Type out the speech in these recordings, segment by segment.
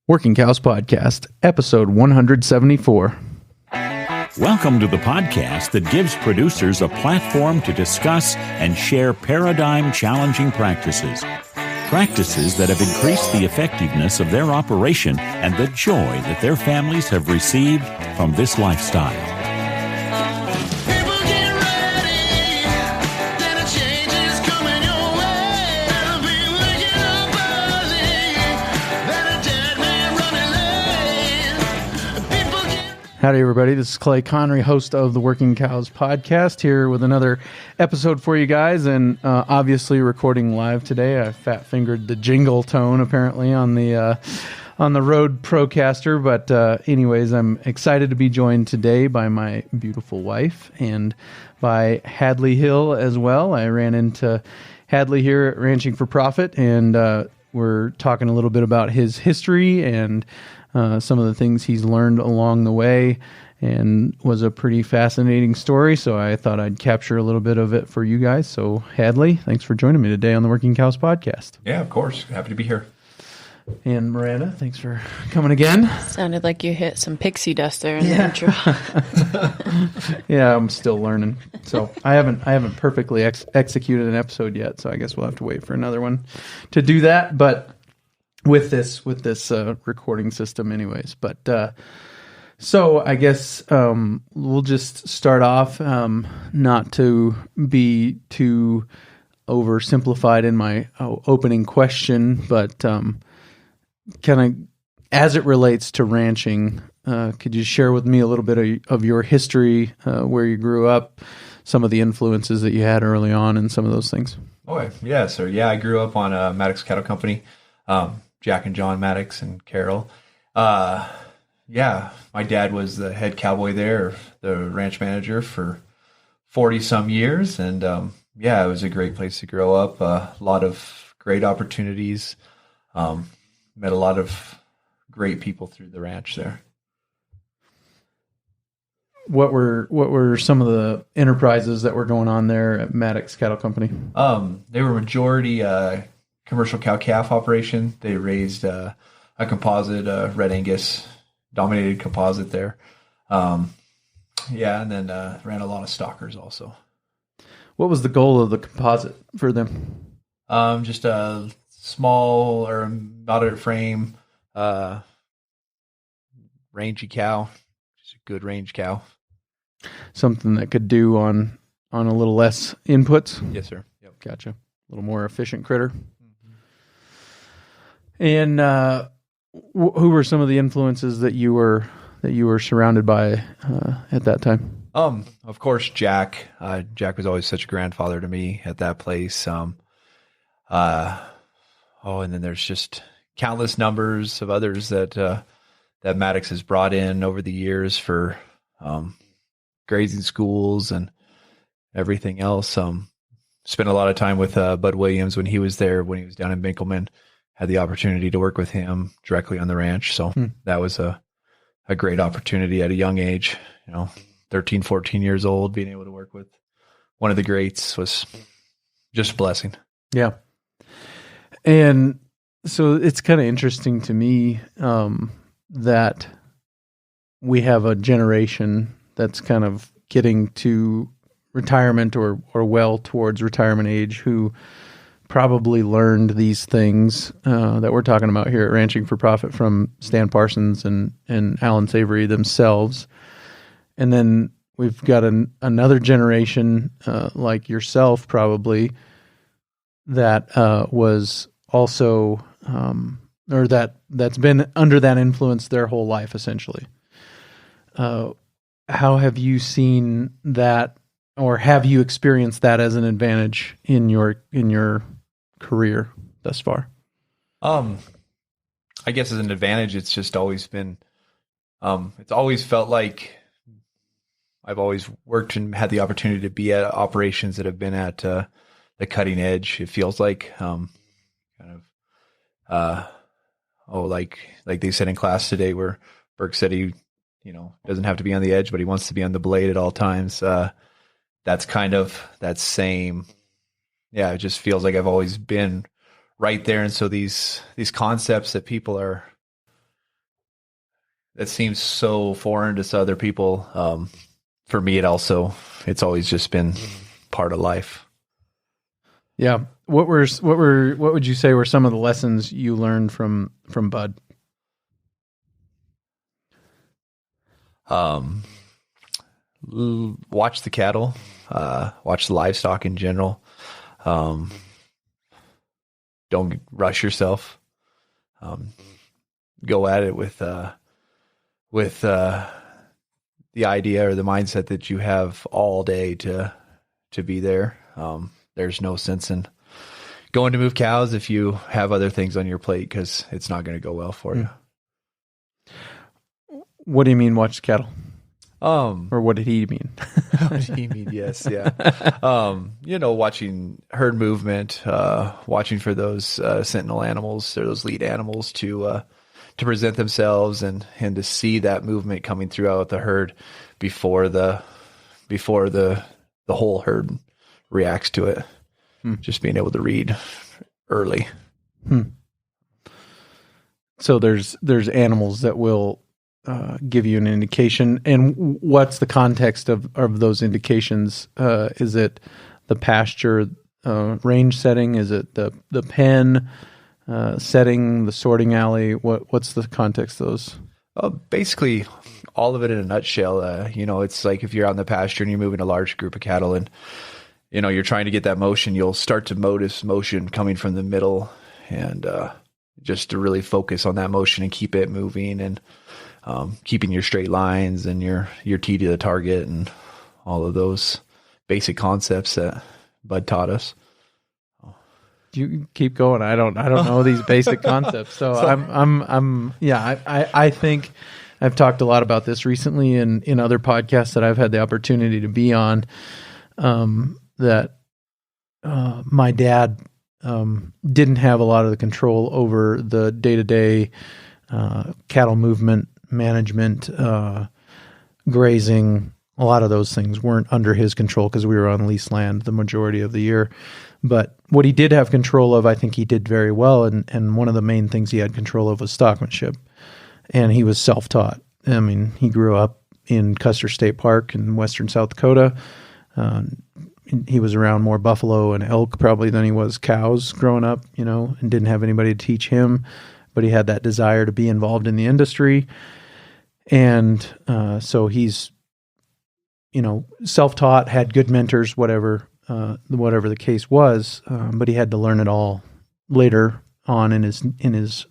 Working Cows Podcast, episode 174. Welcome to the podcast that gives producers a platform to discuss and share paradigm-challenging practices. Practices that have increased the effectiveness of their operation and the joy that their families have received from this lifestyle. Howdy, everybody. This is Clay Connery, host of the Working Cows Podcast, here with another episode for you guys, and obviously recording live today. I fat-fingered the jingle tone, apparently, on the Rode Procaster, but anyways, I'm excited to be joined today by my beautiful wife and by Hadley Hill as well. I ran into Hadley here at Ranching for Profit, and we're talking a little bit about his history and some of the things he's learned along the way, and was a pretty fascinating story, so I thought I'd capture a little bit of it for you guys. So, Hadley, thanks for joining me today on the Working Cows Podcast. Yeah, of course. Happy to be here. And Miranda, thanks for coming again. Sounded like you hit some pixie dust there in the intro. Yeah, I'm still learning. So I haven't perfectly executed an episode yet, so I guess we'll have to wait for another one to do that. But with this recording system anyways. But so I guess we'll just start off, not to be too oversimplified in my opening question, but kind of as it relates to ranching, could you share with me a little bit of your history, where you grew up, some of the influences that you had early on, and some of those things? Oh, yeah, sir. Yeah, I grew up on Maddox Cattle Company. Jack and John Maddox and Carol. Yeah, my dad was the head cowboy there, the ranch manager for 40 some years. And yeah, it was a great place to grow up. A lot of great opportunities. Met a lot of great people through the ranch there. What were some of the enterprises that were going on there at Maddox Cattle Company? They were majority commercial cow-calf operation. They raised a composite, Red Angus dominated composite there. Yeah, and then ran a lot of stockers also. What was the goal of the composite for them? Just a small or moderate frame, rangy cow, just a good range cow. Something that could do on a little less inputs? Yes, sir. Yep. Gotcha. A little more efficient critter. And who were some of the influences that you were surrounded by at that time? Of course, Jack. Jack was always such a grandfather to me at that place. And then there's just countless numbers of others that Maddox has brought in over the years for grazing schools and everything else. Spent a lot of time with Bud Williams when he was there, when he was down in Binkelman. Had the opportunity to work with him directly on the ranch. So that was a great opportunity at a young age, 13, 14 years old, being able to work with one of the greats was just a blessing. Yeah. And so it's kind of interesting to me that we have a generation that's kind of getting to retirement or well towards retirement age who probably learned these things that we're talking about here at Ranching for Profit from Stan Parsons and Alan Savory themselves. And then we've got another generation like yourself probably that was also or that's been under that influence their whole life essentially. How have you seen that, or have you experienced that as an advantage in your career thus far? I guess as an advantage, it's just always been, it's always felt like I've always worked and had the opportunity to be at operations that have been at the cutting edge. It feels like, like they said in class today, where Burke said he, doesn't have to be on the edge, but he wants to be on the blade at all times. That's kind of that same, it just feels like I've always been right there. And so these concepts that people are that seems so foreign to other people. For me, it's always just been part of life. Yeah. What would you say were some of the lessons you learned from Bud? Watch the cattle, watch the livestock in general. Don't rush yourself. Go at it with the idea or the mindset that you have all day to be there. There's no sense in going to move cows if you have other things on your plate, because it's not going to go well for you. What do you mean watch the cattle? Or what did he mean? What did he mean? Yes, yeah. Watching herd movement, watching for those sentinel animals or those lead animals to present themselves and to see that movement coming throughout the herd before the whole herd reacts to it. Just being able to read early. So there's animals that will give you an indication. And what's the context of those indications? Is it the pasture range setting? Is it the pen setting, the sorting alley? What's the context of those? Basically, all of it in a nutshell. It's like if you're out in the pasture and you're moving a large group of cattle and, you're trying to get that motion, you'll start to notice motion coming from the middle, and just to really focus on that motion and keep it moving, and keeping your straight lines and your T to the target and all of those basic concepts that Bud taught us. You keep going. I don't know these basic concepts. So I think I've talked a lot about this recently in other podcasts that I've had the opportunity to be on, that my dad didn't have a lot of the control over the day-to-day cattle movement, management, grazing. A lot of those things weren't under his control because we were on leased land the majority of the year. But what he did have control of, I think he did very well. And one of the main things he had control of was stockmanship. And he was self-taught. I mean, he grew up in Custer State Park in western South Dakota. He was around more buffalo and elk probably than he was cows growing up, and didn't have anybody to teach him. But he had that desire to be involved in the industry. And so he's, self-taught, had good mentors, whatever the case was. But he had to learn it all later on in his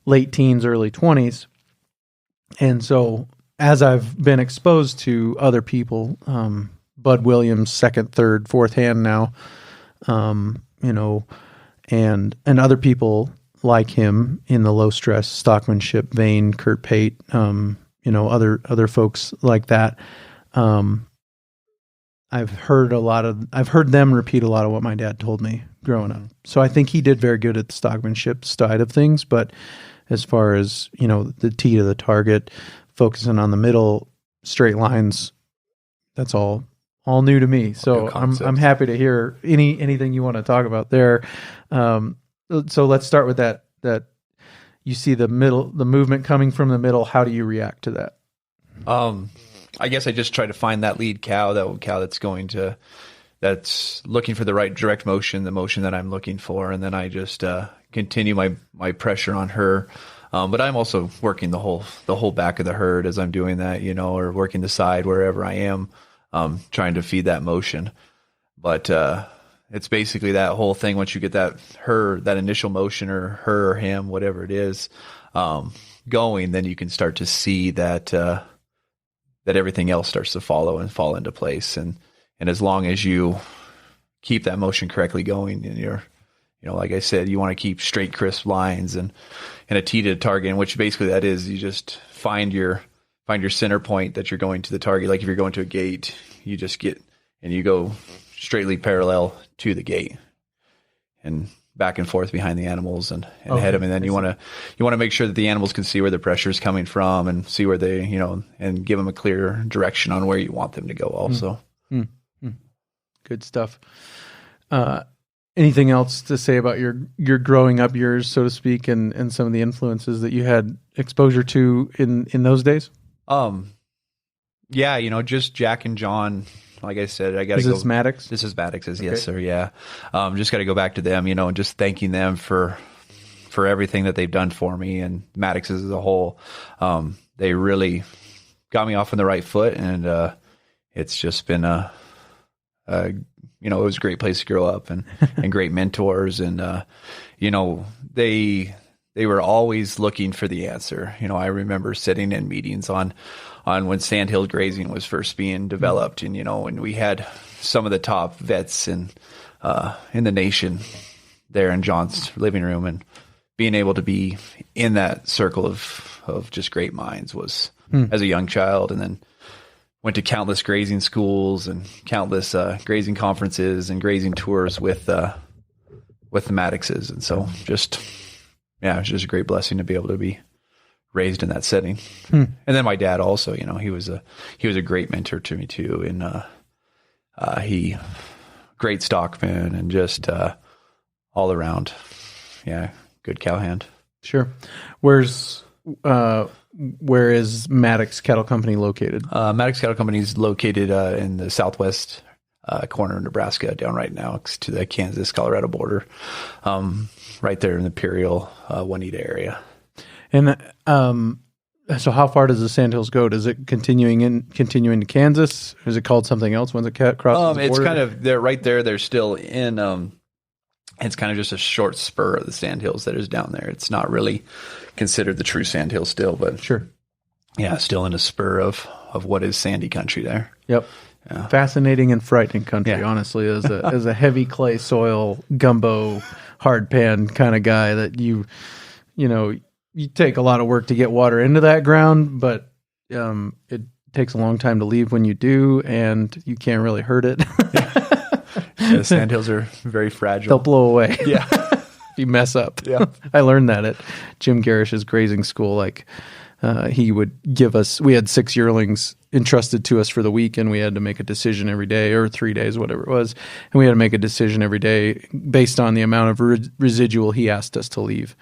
late teens, early 20s. And so as I've been exposed to other people, Bud Williams, second, third, fourth hand now, and other people like him in the low stress stockmanship vein, Kurt Pate, other folks like that. I've heard them repeat a lot of what my dad told me growing up. So I think he did very good at the stockmanship side of things, but as far as, the T to the target, focusing on the middle, straight lines, that's all new to me. So I'm happy to hear anything you want to talk about there. So let's start with that you see the movement coming from the middle. How do you react to that? I guess I just try to find that lead cow, that's looking for the right direct motion, the motion that I'm looking for. And then I just continue my pressure on her. But I'm also working the whole back of the herd as I'm doing that, or working the side wherever I am, trying to feed that motion. But it's basically that whole thing. Once you get that initial motion, or her or him, whatever it is, going, then you can start to see that everything else starts to follow and fall into place. And as long as you keep that motion correctly going, and you're, like I said, you want to keep straight, crisp lines and a T to the target, and which basically that is, you just find your center point that you're going to the target. Like if you're going to a gate, you just you go straightly parallel to the gate and back and forth behind the animals and head them. And then you want to make sure that the animals can see where the pressure is coming from and see where they, and give them a clear direction on where you want them to go also. Good stuff. Anything else to say about your growing up years, so to speak, and some of the influences that you had exposure to in those days? Yeah, just Jack and John. Like I said, I got to go. Is this Maddox? This is Maddox's, Okay. yes, sir. Yeah. Just got to go back to them, and just thanking them for everything that they've done for me, and Maddox's as a whole. They really got me off on the right foot, and it's just been it was a great place to grow up, and great mentors, and they were always looking for the answer. I remember sitting in meetings on when sandhill grazing was first being developed, and and we had some of the top vets in the nation there in John's living room, and being able to be in that circle of just great minds was as a young child, and then went to countless grazing schools and countless grazing conferences and grazing tours with the Maddoxes, and so it was just a great blessing to be able to be raised in that setting. And then my dad also, he was a great mentor to me too, and he great stockman and just all around, good cowhand. Sure. Where is Maddox Cattle Company located? Maddox Cattle Company is located in the southwest corner of Nebraska, down right now to the Kansas-Colorado border, right there in the Imperial, Juanita area. And so how far does the Sandhills go? Does it continuing to Kansas? Is it called something else once it crosses the border? It's kind of, they're right there. They're still in, it's kind of just a short spur of the sandhills that is down there. It's not really considered the true sandhill still, but sure. Yeah, still in a spur of what is sandy country there. Yep. Yeah. Fascinating and frightening country, honestly, as a heavy clay soil, gumbo, hard pan kind of guy that you take a lot of work to get water into that ground, but it takes a long time to leave when you do, and you can't really hurt it. The sandhills are very fragile. They'll blow away. Yeah. If you mess up. Yeah. I learned that at Jim Garish's grazing school. He would give us, we had 6 yearlings entrusted to us for the week, and we had to make a decision every day, or 3 days, whatever it was. And we had to make a decision every day based on the amount of residual he asked us to leave.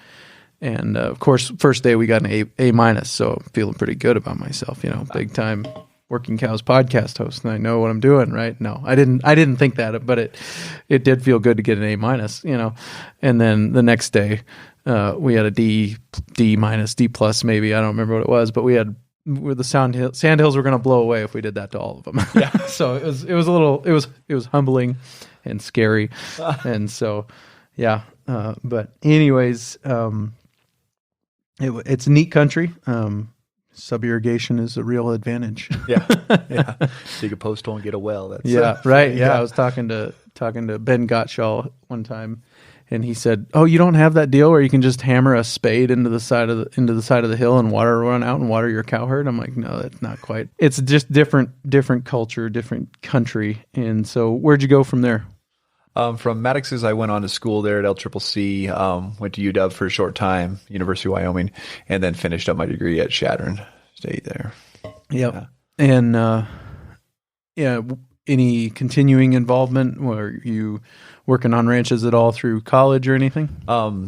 And of course, first day we got an A minus, so I'm feeling pretty good about myself, big time Working Cows podcast host, and I know what I'm doing, right? No, I didn't think that, but it did feel good to get an A minus, And then the next day, we had a D minus, D plus, maybe, I don't remember what it was, but the sandhills were going to blow away if we did that to all of them. Yeah. So it was humbling and scary, and so yeah. But anyways, it's a neat country. Sub-irrigation is a real advantage. Yeah. Dig a post hole and get a well. That's right. Yeah. I was talking to Ben Gottschall one time, and he said, "Oh, you don't have that deal where you can just hammer a spade into the side of the hill and water run out and water your cow herd?" I'm like, "No, that's not quite. It's just different culture, different country." And so, where'd you go from there? From Maddox's, I went on to school there at LCCC, went to UW for a short time, University of Wyoming, and then finished up my degree at Chadron State there. Yep. And any continuing involvement? Were you working on ranches at all through college or anything?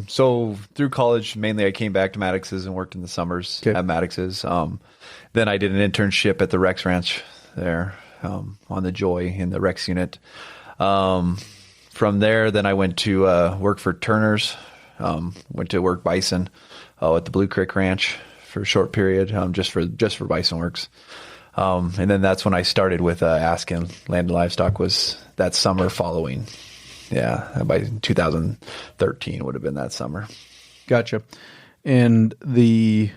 So through college, mainly I came back to Maddox's and worked in the summers at Maddox's. Then I did an internship at the Rex Ranch there, on the Joy in the Rex unit. From there, then I went to work for Turner's, went to work bison at the Blue Creek Ranch for a short period, just for bison works. And then that's when I started with Askin Land and Livestock, was that summer following. Yeah, by 2013 would have been that summer. Gotcha. And the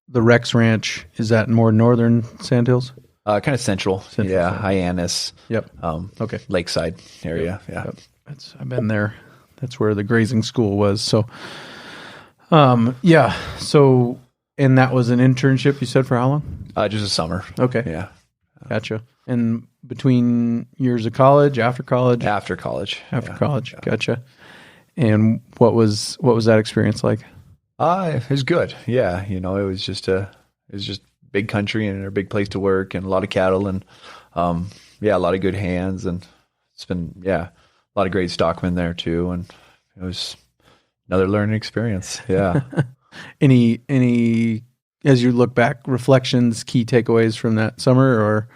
Rex Ranch, is that more northern Sandhills? Kind of central. Hyannis. Yep. Okay. Lakeside area. Yeah. Yep. I've been there. That's where the grazing school was. So, So, and that was an internship, you said, for how long? Just a summer. Okay. Yeah. Gotcha. And between years of college, after college? After college. College. Yeah. Gotcha. And what was that experience like? It was good. Yeah. It was just big country and a big place to work and a lot of cattle, and a lot of good hands, and it's been, a lot of great stockmen there too. And it was another learning experience. Yeah. Any, as you look back, reflections, key takeaways from that summer, or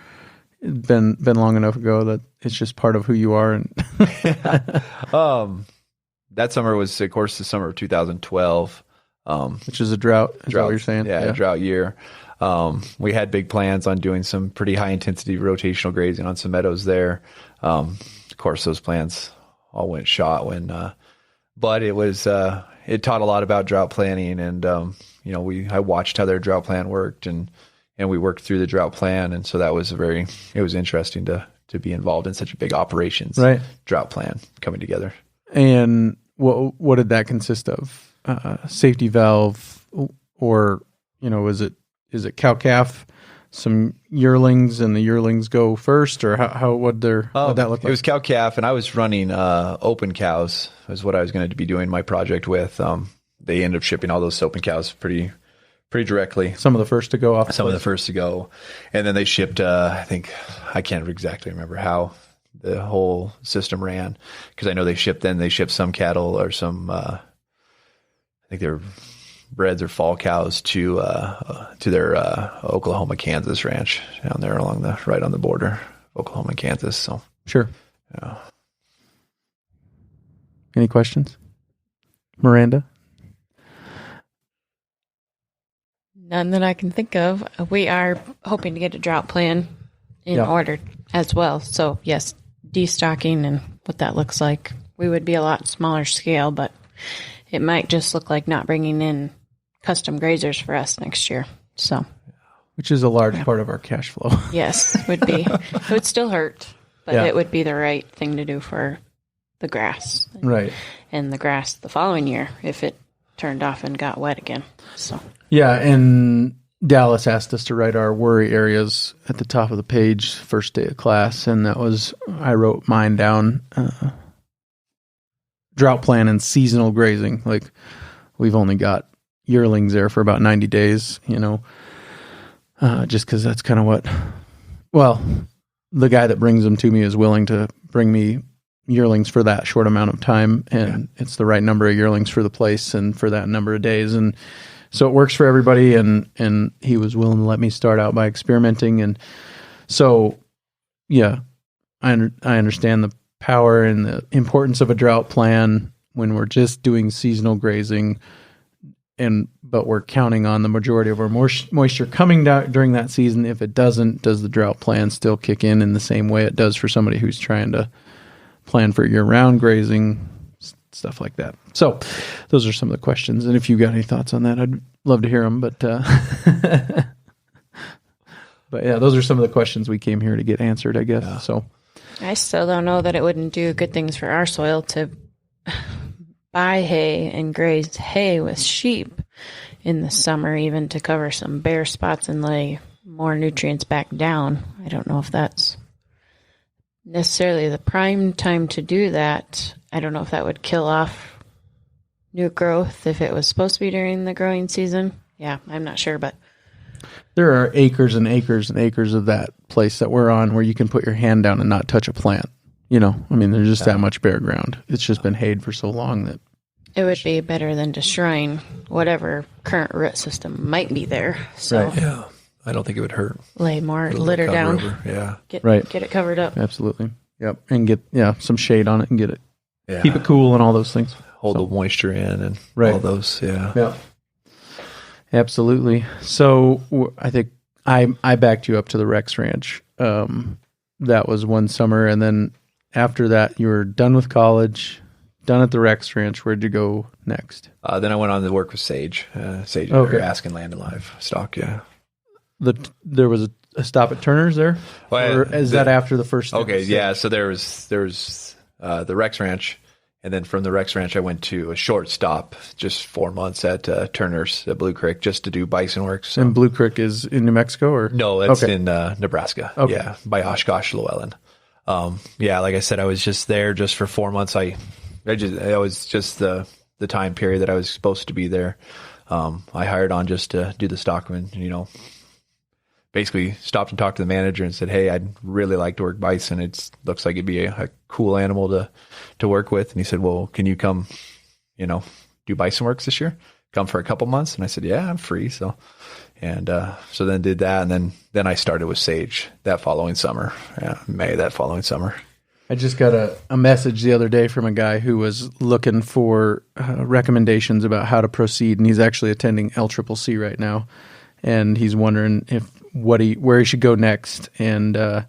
been long enough ago that it's just part of who you are? And that summer was, of course, the summer of 2012. Which is a drought, is that what you're saying? Yeah, drought year. We had big plans on doing some pretty high intensity rotational grazing on some meadows there. Of course, those plans all went shot but it was, it taught a lot about drought planning, and, I watched how their drought plan worked, and we worked through the drought plan. And so that was it was interesting to be involved in such a big operations drought plan coming together. And what did that consist of? Safety valve, or is it cow-calf, some yearlings, and the yearlings go first, or what'd that look like? It was cow-calf, and I was running open cows is what I was going to be doing my project with. They ended up shipping all those open cows pretty directly. Some of the first to go off. Some of the first to go, and then they shipped. I can't exactly remember how the whole system ran, because I know they shipped some cattle or some. I think they were breds or fall cows to their Oklahoma, Kansas ranch down there right on the border, Oklahoma and Kansas. So sure. Yeah. Any questions, Miranda? None that I can think of. We are hoping to get a drought plan in order as well. So yes, destocking and what that looks like. We would be a lot smaller scale, but it might just look like not bringing in custom grazers for us next year. So, which is a large part of our cash flow. Yes, would be. It would still hurt, but it would be the right thing to do for the grass. Right. And the grass the following year if it turned off and got wet again. So. Yeah, and Dallas asked us to write our worry areas at the top of the page first day of class, and I wrote mine down. Drought plan and seasonal grazing. Like, we've only got yearlings there for about 90 days, just because that's kind of the guy that brings them to me is willing to bring me yearlings for that short amount of time, and it's the right number of yearlings for the place and for that number of days. And so it works for everybody, and he was willing to let me start out by experimenting. And so, I understand the power and the importance of a drought plan when we're just doing seasonal grazing, but we're counting on the majority of our moisture coming down during that season. If it doesn't, does the drought plan still kick in the same way it does for somebody who's trying to plan for year-round grazing, stuff like that? So those are some of the questions, and if you've got any thoughts on that, I'd love to hear them. But but yeah, those are some of the questions we came here to get answered, I guess. Yeah. So I still don't know that it wouldn't do good things for our soil to buy hay and graze hay with sheep in the summer, even to cover some bare spots and lay more nutrients back down. I don't know if that's necessarily the prime time to do that. I don't know if that would kill off new growth if it was supposed to be during the growing season. Yeah, I'm not sure, but there are acres and acres and acres of that place that we're on where you can put your hand down and not touch a plant. There's just that much bare ground. It's just been hayed for so long that it would be better than destroying whatever current root system might be there. So right. Yeah, I don't think it would hurt. Lay more litter down. Over. Yeah, get it covered up. Absolutely. Yep, and get some shade on it and get it. Yeah. Keep it cool and all those things. Hold the moisture in and all those. Yeah. Yeah. Absolutely. So I think I backed you up to the Rex Ranch. That was one summer, and then after that, you were done with college, done at the Rex Ranch. Where'd you go next? Then I went on to work with Sage. Or Askin Land and Livestock. Yeah. There was a stop at Turner's there, or is that after the first? Okay, yeah. So there was the Rex Ranch, and then from the Rex Ranch, I went to a short stop, just 4 months at Turner's at Blue Creek, just to do bison work. So. And Blue Creek is in New Mexico, or no? It's in Nebraska. Okay. Yeah, by Oshkosh, Llewellyn. Like I said, I was just there just for 4 months. I was just the time period that I was supposed to be there. I hired on just to do the stockman, basically stopped and talked to the manager and said, "Hey, I'd really like to work bison. It looks like it'd be a cool animal to work with." And he said, "Well, can you come, do bison works this year? Come for a couple months?" And I said, "Yeah, I'm free." So then did that. And then I started with sage that following summer, May that following summer. I just got a message the other day from a guy who was looking for recommendations about how to proceed, and he's actually attending LCCC right now, and he's wondering where he should go next. And I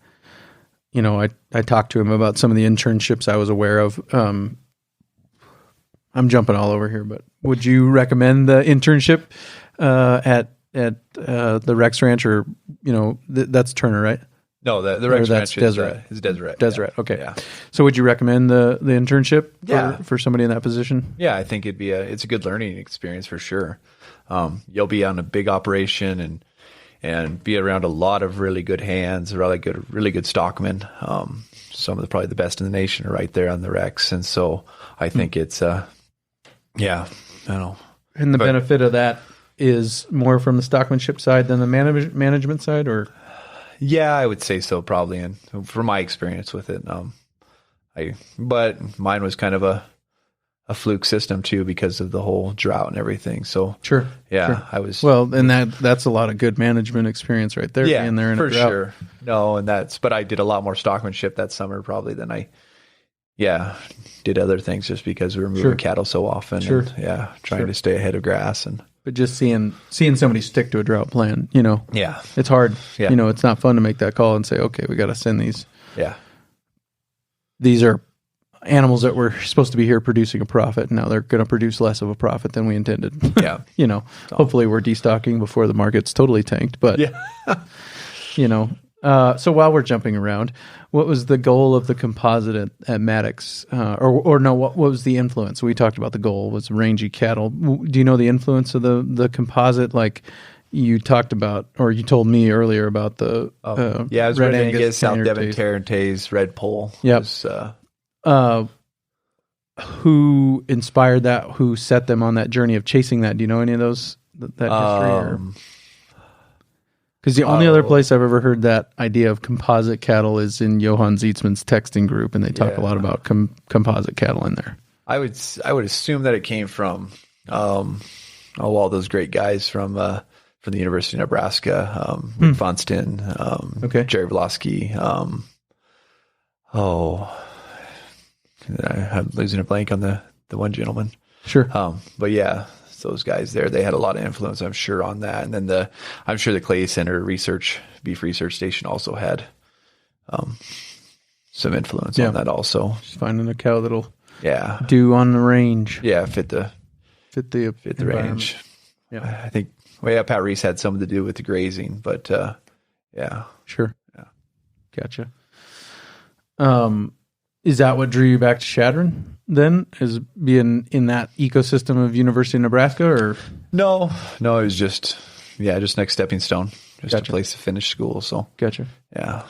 talked to him about some of the internships I was aware of. I'm jumping all over here, but would you recommend the internship at the Rex Ranch, or that's Turner, right? No, the Rex Ranch Deseret. is Deseret. Deseret, yeah. okay. Yeah. So would you recommend the internship Yeah. for somebody in that position? Yeah, I think it's a good learning experience for sure. You'll be on a big operation and be around a lot of really good hands, really good stockmen. Some of probably the best in the nation are right there on the Rex, and so I think it's I don't know. And the benefit of that is more from the stockmanship side than the management side, or? Yeah, I would say so, probably, and from my experience with it. But mine was kind of a fluke system too, because of the whole drought and everything. So sure, I was and that's a lot of good management experience right there. Yeah, being there in for a drought. sure. No, but I did a lot more stockmanship that summer probably than I did other things, just because we were moving cattle so often. Sure. And, trying to stay ahead of grass But just seeing somebody stick to a drought plan, Yeah. it's hard. Yeah. It's not fun to make that call and say, okay, we got to send these. Yeah. These are animals that were supposed to be here producing a profit. Now they're going to produce less of a profit than we intended. Yeah. Hopefully we're destocking before the market's totally tanked. But, Yeah. so while we're jumping around, what was the goal of the composite at Maddox? What was the influence? We talked about the goal was rangy cattle. Do you know the influence of the composite? Like you talked about, or you told me earlier about the it was Red Angus, South Devon Tarentaise, Red Pole. Yep. Who inspired that? Who set them on that journey of chasing that? Do you know any of those that history? Because the only other place I've ever heard that idea of composite cattle is in Johann Zietzmann's texting group, and they talk a lot about composite cattle in there. I would assume that it came from all those great guys from the University of Nebraska, Rick Fonston, Jerry Vlasky. I'm losing a blank on the one gentleman. Sure. But yeah, those guys there, they had a lot of influence, I'm sure, on that. And then I'm sure the Clay Center Beef Research Station also had some influence on that also. Just finding a cow that'll do on the range. Yeah, fit the range. Yeah. I think Pat Reese had something to do with the grazing, but Sure. Yeah. Gotcha. Is that what drew you back to Chadron then, is being in that ecosystem of University of Nebraska, or? No, it was just next stepping stone, just a place to finish school. So gotcha. Yeah.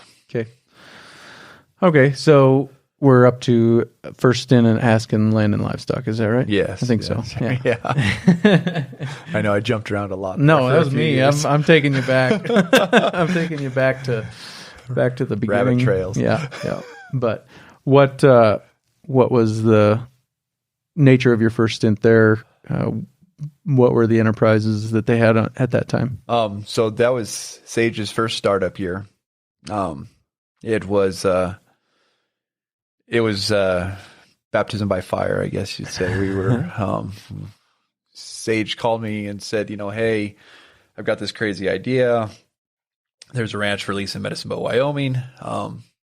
Okay. So we're up to first stint in Askin Land and Livestock. Is that right? Yes. I think so. Yeah. Yeah. I know I jumped around a lot. No, that was me. I'm taking you back. I'm taking you back to the beginning. Rabbit trails. Yeah. But what was the nature of your first stint there? What were the enterprises that they had at that time? So that was Sage's first startup year. It was baptism by fire, I guess you'd say. We were Sage called me and said, hey, I've got this crazy idea. There's a ranch for lease in Medicine Bow, Wyoming.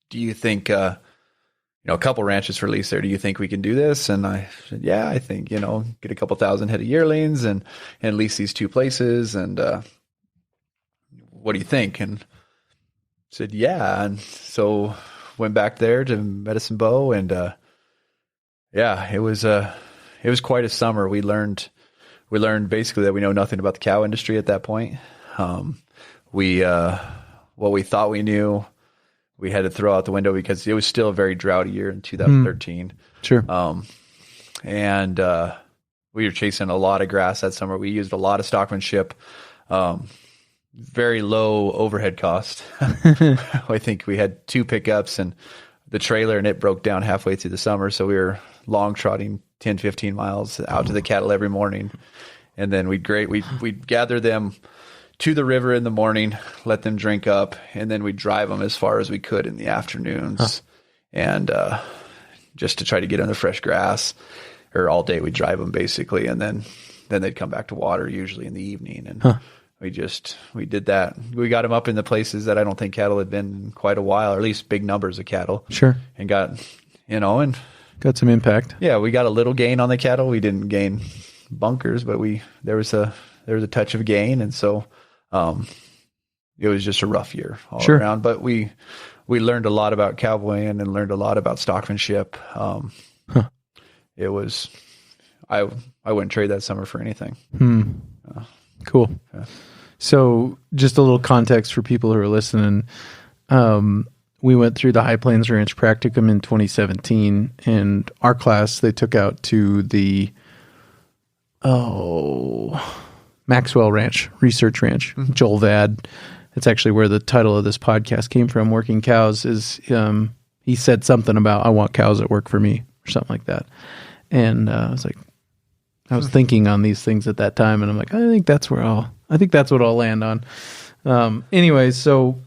Do you think a couple ranches for lease there. Do you think we can do this? And I said, yeah, I think, get a couple thousand head of yearlings and lease these two places. And what do you think? And I said, yeah. And so went back there to Medicine Bow, and it was quite a summer. We learned basically that we know nothing about the cow industry at that point. What we thought we knew, we had to throw out the window because it was still a very droughty year in 2013. Sure. And we were chasing a lot of grass that summer. We used a lot of stockmanship. very low overhead cost. I think we had 2 pickups and the trailer, and it broke down halfway through the summer. So we were long trotting 10, 15 miles out to the cattle every morning. And then we'd gather them to the river in the morning, let them drink up, and then we'd drive them as far as we could in the afternoons. And just to try to get on the fresh grass, or all day we'd drive them basically. And then they'd come back to water usually in the evening. And we did that. We got them up in the places that I don't think cattle had been in quite a while, or at least big numbers of cattle. Sure. And got, and got some impact. Yeah, we got a little gain on the cattle. We didn't gain bunkers, but there was a touch of gain. And so, it was just a rough year all around, but we learned a lot about cowboying and learned a lot about stockmanship. It was, I wouldn't trade that summer for anything. Cool. Yeah. So just a little context for people who are listening. We went through the High Plains Ranch Practicum in 2017, and our class, they took out to the, Maxwell Ranch, Research Ranch, Joel Vad. It's actually where the title of this podcast came from, Working Cows, is he said something about, I want cows that work for me, or something like that. And I was thinking on these things at that time, and I'm like, I think that's what I'll land on. Anyways, so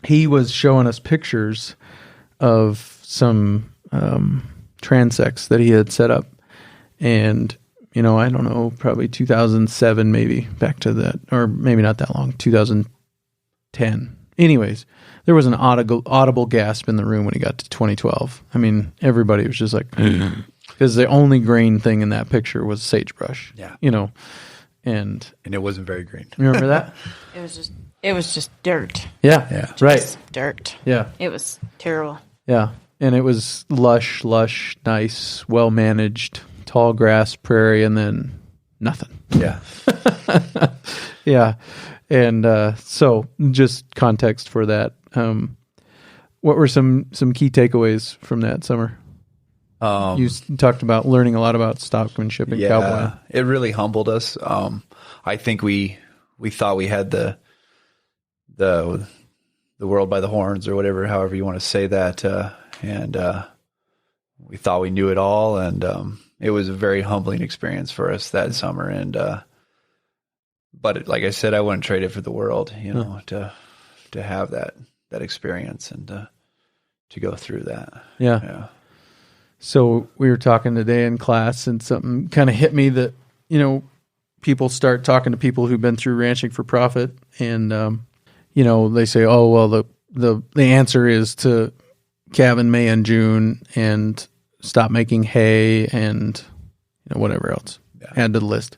he was showing us pictures of some transects that he had set up. And, I don't know, probably 2007, maybe back to that, or maybe not that long, 2010. Anyways, there was an audible gasp in the room when he got to 2012. I mean, everybody was just like, because the only green thing in that picture was sagebrush. Yeah. And it wasn't very green. Remember that? It was just dirt. Yeah. Right. Just dirt. Yeah. It was terrible. Yeah. And it was lush, nice, well managed, tall grass, prairie, and then nothing. Yeah. Yeah. And so just context for that. What were some key takeaways from that summer? You talked about learning a lot about stockmanship and cowboy. It really humbled us. I think we thought we had the world by the horns, or whatever, however you want to say that. And we thought we knew it all. And it was a very humbling experience for us that summer. And but like I said, I wouldn't trade it for the world, to have that experience and to go through that. Yeah. So we were talking today in class, and something kind of hit me that, people start talking to people who've been through ranching for profit, and, they say, oh, well, the answer is to calve May and June and stop making hay and whatever else. Add to the list.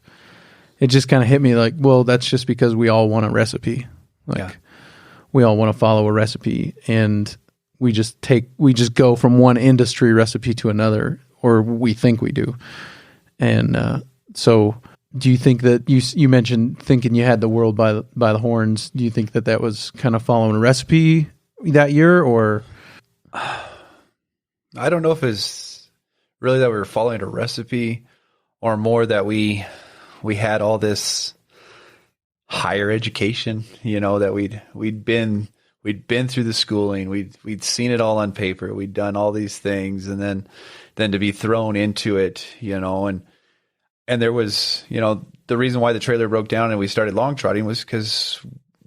It just kind of hit me like, well, that's just because we all want a recipe. We all want to follow a recipe, and we just go from one industry recipe to another, or we think we do. And so do you think that you mentioned thinking you had the world by the horns? Do you think that was kind of following a recipe that year, or? I don't know if it's really that we were following a recipe, or more that we had all this higher education, that we'd been through the schooling, we'd seen it all on paper, we'd done all these things, and then to be thrown into it, and there was, the reason why the trailer broke down and we started long trotting was because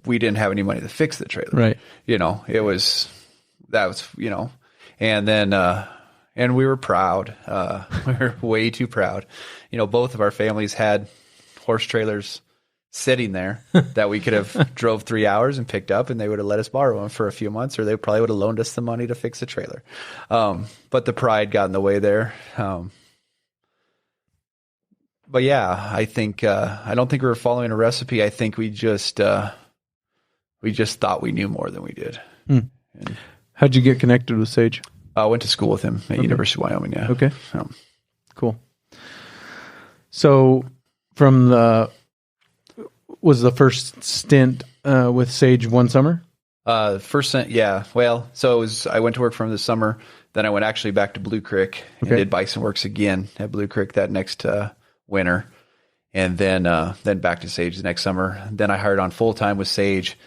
we didn't have any money to fix the trailer. Right. And then, and we were proud. We were way too proud. Both of our families had horse trailers sitting there that we could have drove 3 hours and picked up, and they would have let us borrow them for a few months, or they probably would have loaned us the money to fix the trailer. But the pride got in the way there. But yeah, I think, I don't think we were following a recipe. I think we just thought we knew more than we did. How'd you get connected with Sage? I went to school with him at University of Wyoming. Yeah. Okay. Cool. So was the first stint with Sage one summer? First stint, yeah. Well, so I went to work for him this summer. Then I went actually back to Blue Creek and did Bison Works again at Blue Creek that next winter. and then back to Sage the next summer. Then I hired on full time with Sage.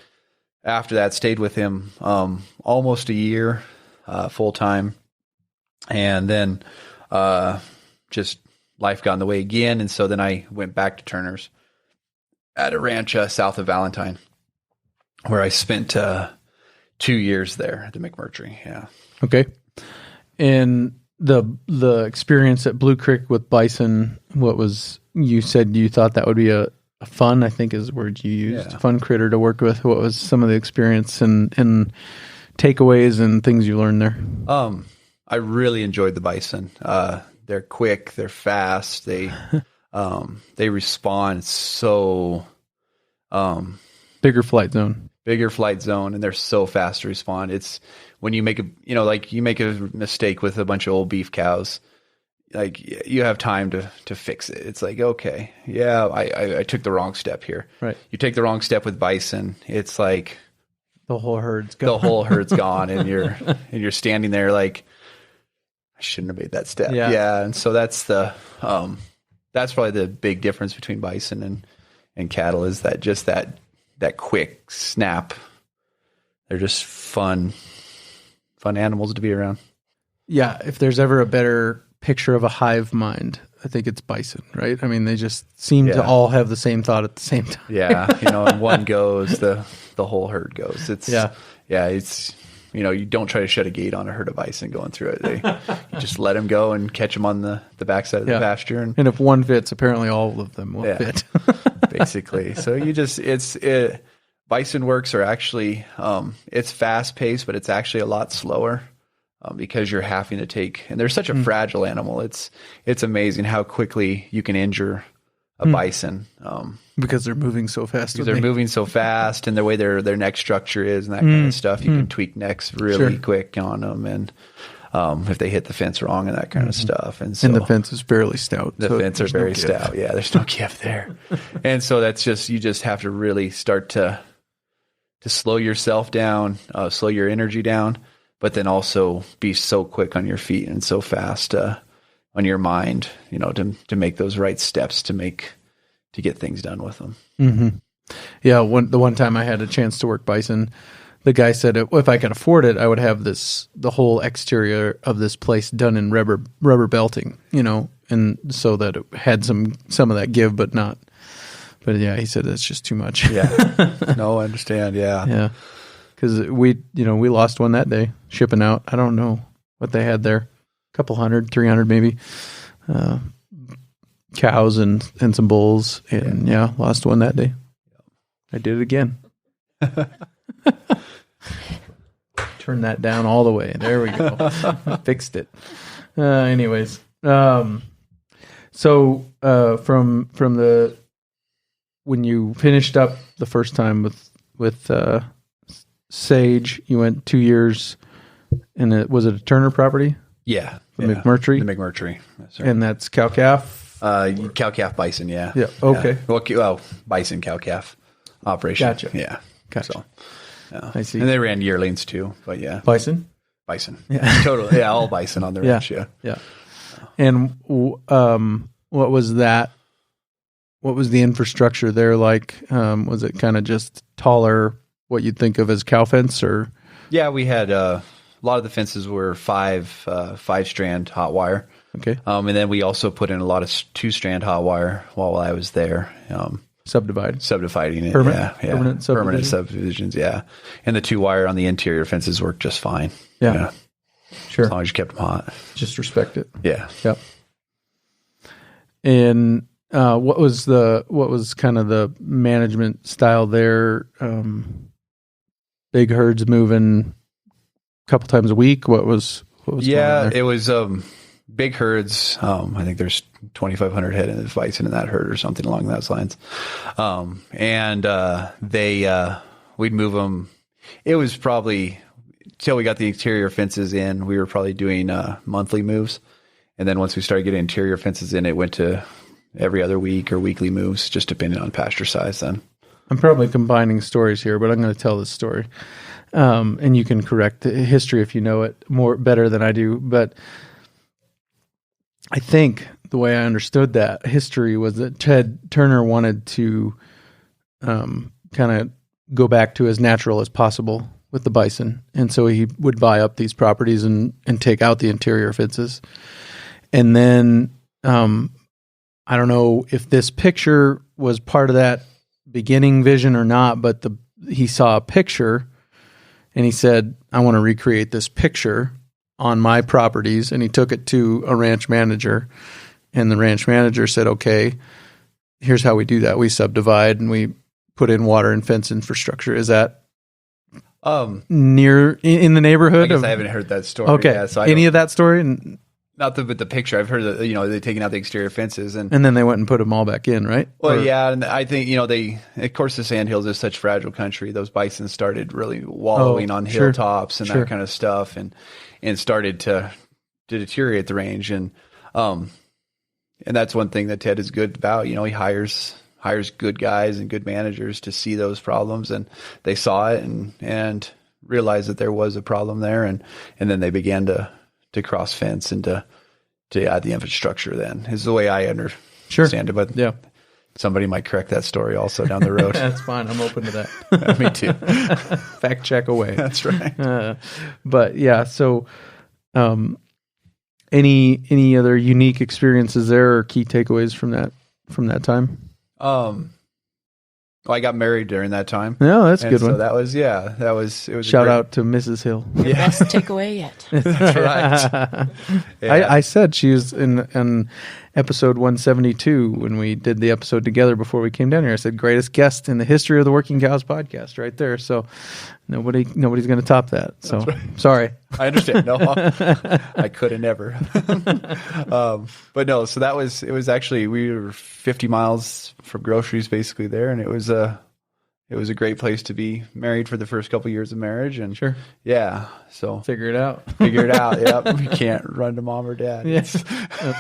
After that, stayed with him almost a year full time, and then just life got in the way again, and so then I went back to Turner's at a ranch south of Valentine, where I spent 2 years there at the McMurtry. Yeah. Okay. And the experience at Blue Creek with bison, you said you thought that would be a fun, I think is the word you used, fun critter to work with. What was some of the experience and takeaways and things you learned there? I really enjoyed the bison. They're quick, they're fast, they respond so bigger flight zone, and they're so fast to respond. It's when you make a mistake with a bunch of old beef cows, like you have time to fix it. It's like, okay, yeah, I took the wrong step here. Right. You take the wrong step with bison, it's like the whole herd's gone. And you're standing there like, I shouldn't have made that step. Yeah. And so that's probably the big difference between bison and cattle, is that quick snap. They're just fun animals to be around. Yeah. If there's ever a better picture of a hive mind, I think it's bison, right? I mean, they just seem to all have the same thought at the same time. Yeah. And one goes, the whole herd goes. It's you don't try to shut a gate on a herd of bison going through it. You just let them go and catch them on the backside of the pasture. And if one fits, apparently all of them will fit. Basically. So bison works are actually, it's fast paced, but it's actually a lot slower because you're having to take, and they're such a fragile animal. It's amazing how quickly you can injure a bison. Because they're moving so fast. Because they're moving so fast, and the way their neck structure is and that kind of stuff, you can tweak necks really quick on them, and if they hit the fence wrong and that kind of stuff. And the fence is fairly stout. The fence are very stout. Yeah, there's no give there. And so that's you just have to really start to slow yourself down, slow your energy down, but then also be so quick on your feet and so fast on your mind, to make those right steps to get things done with them. Mm-hmm. Yeah. The one time I had a chance to work bison, the guy said, if I could afford it, I would have the whole exterior of this place done in rubber belting, and so that it had some of that give, but not. But yeah, he said that's just too much. Yeah. No, I understand. Yeah. Yeah. Because we lost one that day shipping out. I don't know what they had there, a couple 100, 300 maybe. Cows and some bulls, and lost one that day. I did it again. Turn that down all the way. There we go. Fixed it. Anyways, so from the when you finished up the first time with Sage, you went 2 years, and was it a Turner property? Yeah, the McMurtry. The McMurtry, yes, and that's cow-calf. Cow-calf bison, yeah. Yeah, okay. Yeah. Well, bison cow-calf operation. Gotcha. Yeah. Gotcha. So, I see. And they ran yearlings too, but yeah. Bison? Bison. Yeah. Totally. Yeah, all bison on the ranch, yeah. Yeah. And what was that? What was the infrastructure there like? Was it kind of just taller, what you'd think of as cow fence, or? Yeah, we had a lot of the fences were five strand hot wire. Okay. And then we also put in a lot of 2-strand hot wire while I was there. Subdividing it. Permanent subdivisions. Yeah. And the 2-wire on the interior fences worked just fine. Yeah. Sure. As long as you kept them hot. Just respect it. Yeah. Yep. And what was kind of the management style there? Big herds moving a couple times a week. What was going on there? It was big herds. I think there's 2,500 head of bison in that herd or something along those lines. And we'd move them. It was probably till we got the interior fences in, we were probably doing monthly moves. And then once we started getting interior fences in, it went to every other week or weekly moves, just depending on pasture size then. I'm probably combining stories here, but I'm going to tell this story. And you can correct the history if you know it better than I do. But I think the way I understood that history was that Ted Turner wanted to kind of go back to as natural as possible with the bison. And so he would buy up these properties and take out the interior fences. And then I don't know if this picture was part of that beginning vision or not, but he saw a picture and he said, I want to recreate this picture on my properties. And he took it to a ranch manager, and the ranch manager said, okay, here's how we do that. We subdivide and we put in water and fence infrastructure. Is that near in the neighborhood? I guess I haven't heard that story. Okay. Yeah, so any of that story? Not with the picture. I've heard that, they're taking out the exterior fences and then they went and put them all back in, right? Well, yeah. And I think, of course, the Sandhills is such fragile country. Those bison started really wallowing on hilltops and that kind of stuff and started to deteriorate the range. And that's one thing that Ted is good about. He hires good guys and good managers to see those problems, and they saw it and realized that there was a problem there. And then they began to cross fence and to add the infrastructure then is the way I understand it. But yeah, somebody might correct that story also down the road. That's fine. I'm open to that. Me too. Fact check away. That's right. But yeah, so any other unique experiences there or key takeaways from that time? Well, I got married during that time. No, that's a good one. So it was shout out to Mrs. Hill. The best takeaway yet. That's right. Yeah. I said she was in episode 172 when we did the episode together before we came down here. I said greatest guest in the history of the Working Cows podcast right there. So nobody's going to top that. So right. Sorry. I understand. No, I could have never. But no, so it was actually, we were 50 miles from groceries basically there. And it was a great place to be married for the first couple of years of marriage. And sure. Yeah. So figure it out. Yep. You can't run to mom or dad. Yes.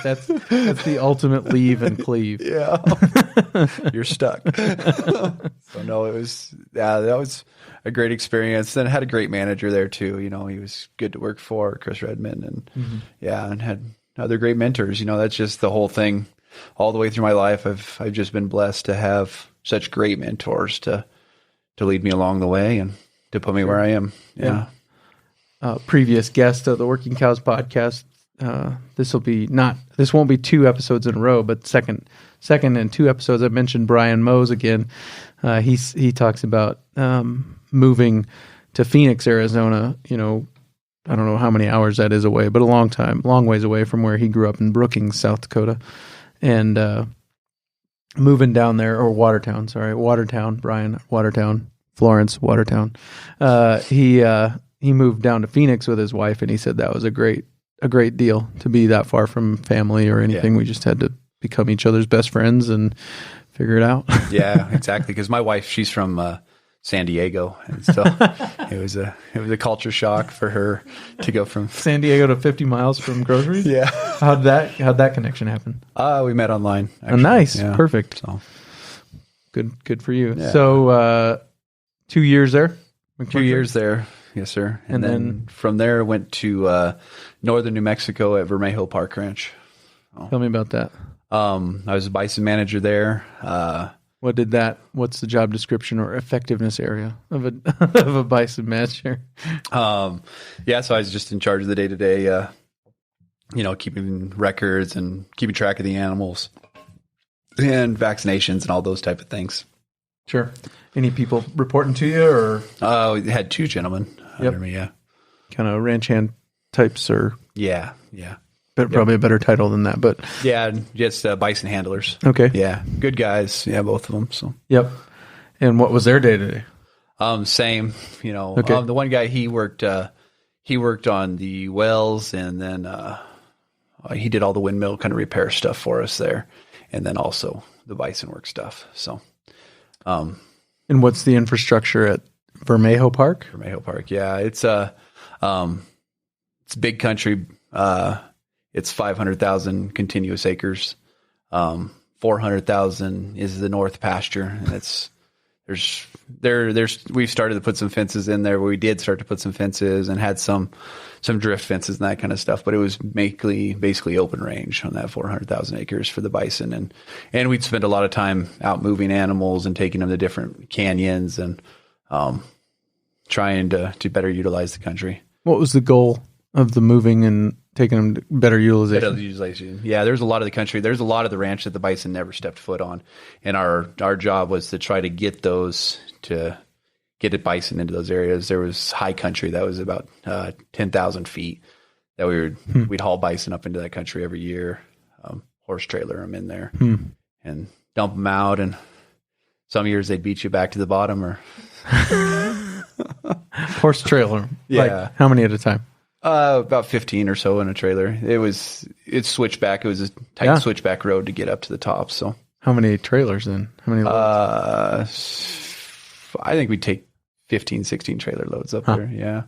That's the ultimate leave and cleave. Yeah. You're stuck. So no, that was a great experience. Then I had a great manager there too. He was good to work for, Chris Redmond, and and had other great mentors. That's just the whole thing. All the way through my life, I've just been blessed to have such great mentors to lead me along the way and to put me where I am. Yeah. Previous guest of the Working Cows podcast. This won't be 2 episodes in a row, but second and 2 episodes. I mentioned Brian Mose again. He talks about moving to Phoenix, Arizona. I don't know how many hours that is away, but a long ways away from where he grew up in Brookings, South Dakota, and moving down there, or Watertown, Brian, Watertown, Florence, Watertown. He moved down to Phoenix with his wife, and he said that was a great deal to be that far from family or anything. Yeah. We just had to become each other's best friends and figure it out. Yeah, exactly. Because my wife, she's from San Diego, and so it was a culture shock for her to go from San Diego to 50 miles from groceries. Yeah. How'd that connection happen? We met online. Oh, nice. Yeah. Perfect. So good for you. Yeah. So 2 years there. 2 years there. Yes, sir. And then from there went to northern New Mexico at Vermejo Park Ranch. Tell me about that. I was a bison manager there. What's the job description or effectiveness area of a bison manager? So I was just in charge of the day-to-day, keeping records and keeping track of the animals and vaccinations and all those type of things. Sure. Any people reporting to you, or? We had 2 gentlemen under me, yeah. Kind of ranch hand types, or? Yeah. But probably a better title than that, but. Yeah, just bison handlers. Okay. Yeah, good guys. Yeah, both of them. So. Yep. And what was their day-to-day? Same, Okay. The one guy, he worked on the wells, and then he did all the windmill kind of repair stuff for us there, and then also the bison work stuff. So. And what's the infrastructure at Vermejo Park? Vermejo Park, yeah, it's big country. It's 500,000 continuous acres. 400,000 is the north pasture, and it's we've started to put some fences in there. We did start to put some fences and had some drift fences and that kind of stuff, but it was basically open range on that 400,000 acres for the bison. And we'd spend a lot of time out moving animals and taking them to different canyons and trying to better utilize the country. What was the goal of the moving and taking them to better utilization? Better utilization. Yeah, there's a lot of the country. There's a lot of the ranch that the bison never stepped foot on. And our job was to try to get the bison into those areas. There was high country that was about 10,000 feet that we'd haul bison up into that country every year, horse trailer them in there and dump them out. And some years they'd beat you back to the bottom or horse trailer. Yeah. Like, how many at a time? About 15 or so in a trailer. It's switchback. It was a tight switchback road to get up to the top. So how many trailers then? How many loads? I think we'd take 15, 16 trailer loads up there. Yeah.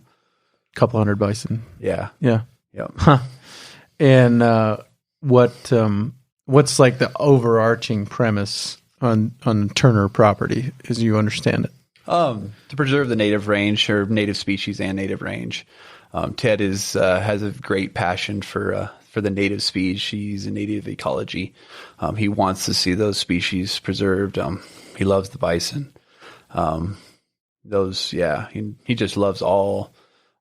Couple hundred bison. Yeah. Yeah. Yeah. Huh. And what's like the overarching premise on Turner property as you understand it? To preserve the native range or native species and native range. Ted has a great passion for the native species and native ecology. He wants to see those species preserved. He loves the bison. He just loves all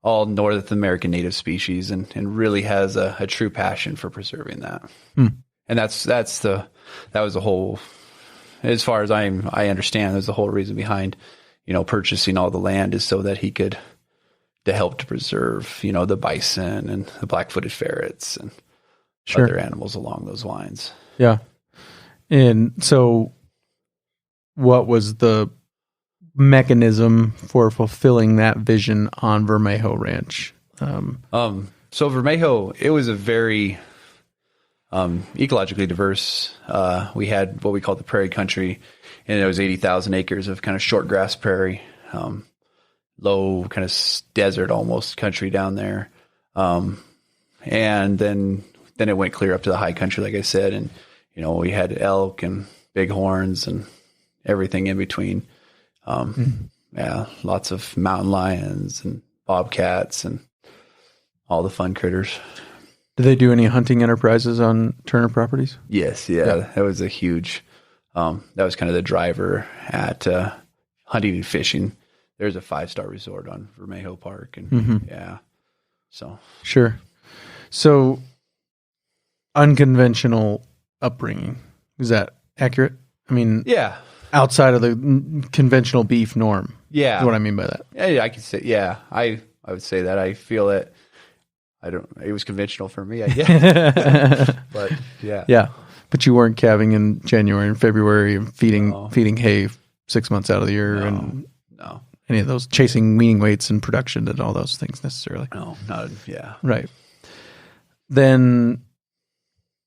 North American native species and really has a true passion for preserving that. And that was the whole, as far as I understand, there's the whole reason behind, purchasing all the land is so that he could to help to preserve, the bison and the black-footed ferrets and other animals along those lines. Yeah. And so what was the mechanism for fulfilling that vision on Vermejo Ranch? So Vermejo, it was a very ecologically diverse. We had what we call the prairie country, and it was 80,000 acres of kind of short grass prairie, low kind of desert almost country down there. And then it went clear up to the high country, like I said. And, we had elk and bighorns and everything in between. Lots of mountain lions and bobcats and all the fun critters. Do they do any hunting enterprises on Turner properties? Yes. Yeah. That was a huge, that was kind of the driver at hunting and fishing. There's a 5-star resort on Vermejo Park. And so. Sure. So unconventional upbringing, is that accurate? I mean, outside of the conventional beef norm. Yeah. Is what I mean by that. Yeah, I could say, I would say that. I feel it. It was conventional for me, I guess. But yeah. Yeah. But you weren't calving in January and February and feeding hay 6 months out of the year and any of those, chasing weaning weights and production and all those things necessarily. No, not, Right. Then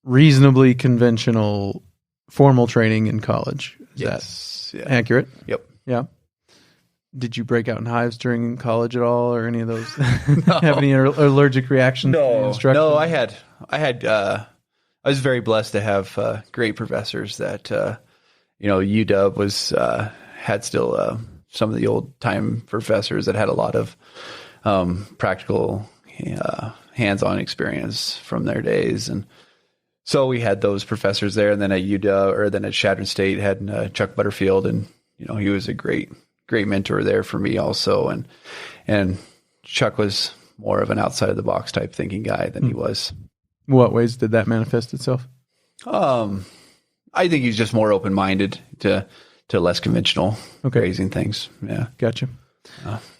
reasonably conventional formal training in college. Is that accurate? Yep. Yeah. Did you break out in hives during college at all, or any of those? Have any allergic reactions? No. I was very blessed to have great professors that UW had still some of the old time professors that had a lot of practical hands-on experience from their days, and so we had those professors there. And then at UW, or then at Chadron State, had Chuck Butterfield, and he was a great mentor there for me also. And Chuck was more of an outside of the box type thinking guy than he was. What ways did that manifest itself? I think he's just more open-minded to less conventional grazing things. Yeah. Gotcha.